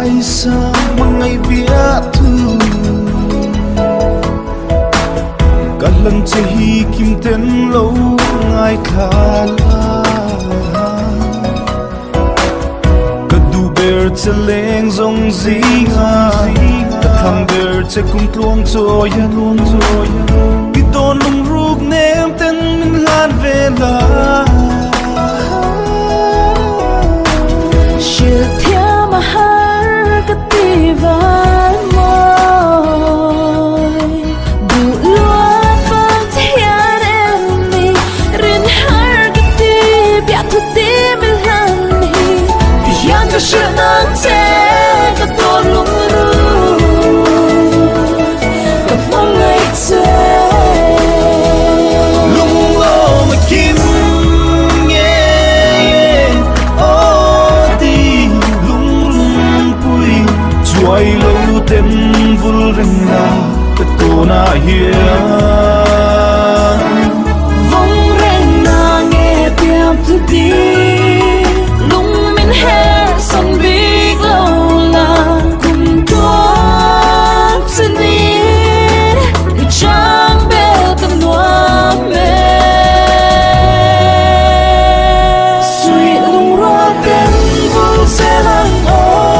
ai sang một ngày biết thương cả lần chỉ kim tên lâu ngày khá là cả du bể sẽ lên dòng gì ngà thằng bể sẽ cùng tuông trôi cái đồn lùng rục ném tên mình lan về là chiều theo mà hát cái tì ván môi đủ luôn vang thiên em mi rin hát cái tì biết thu tim mình lan hi yang cho sự nắng thế cái tôi lung ru cái mong ngày thế lung lo mà kim quay lâu tên vul rừng na cái tô na hiền vong rèn na nghe tiếng thu đi lung mình hè sông big lâu là cùng tuôn chân đi trang bèo tâm noa mê suy lung roa tên vul sẽ lăng ô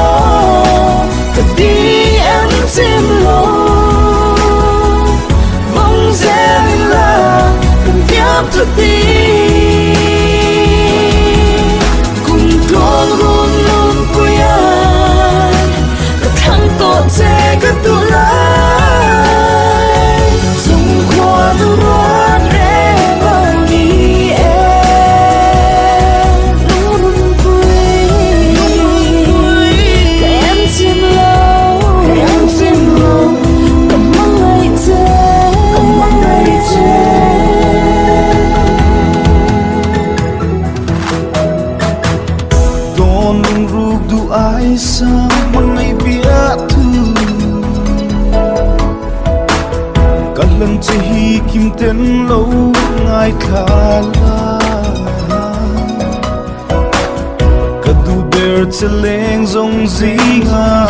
đi em tim lo bóng dáng là cần tiếp thực đi cùng con luôn luôn quay ai cả thằng tốt sẽ cả tôi lại dùng qua tôi rót rẽ bao đi em luôn luôn quay cả em tim lo ai sang một ngày biết thương cả lần chỉ kim tên lâu ngày khá là cả du bể sẽ lên dòng gì ngà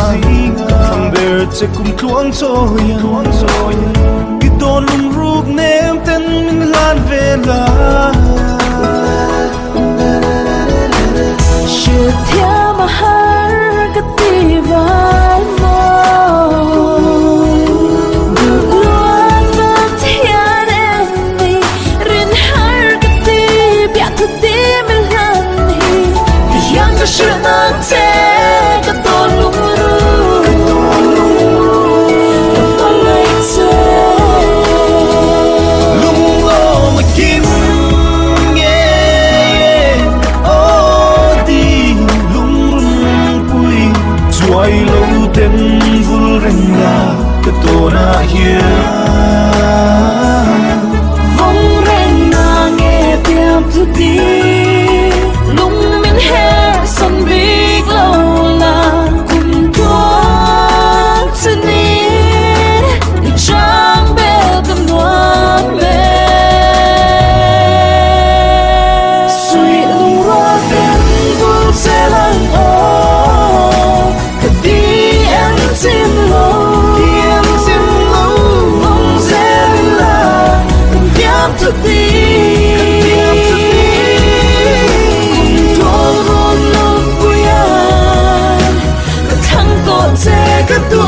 thằng bể sẽ cùng tuông trôi cái đồn lùng rục ném tên mình lan về là chiều theo mà hát cái tì ván môi đủ luôn vang thiên em mi rin hát cái tì biết thu tim mình lan hi yang cho sự nắng thế cái tôi lung ru cái tôi ngày thế lung lo mà kim quay lâu tên vul rừng na cái tô na hiền vong rèn na nghe tiếng thu đi lung mình hè sông big lâu là cùng tuôn chân đi trang bèo tâm noa mê suy lung roa tên vul sẽ lăng ô tim lo mong dáng là cần tiếp thực đi cùng tôi luôn luôn quay ai cả thằng tốt sẽ cả tôi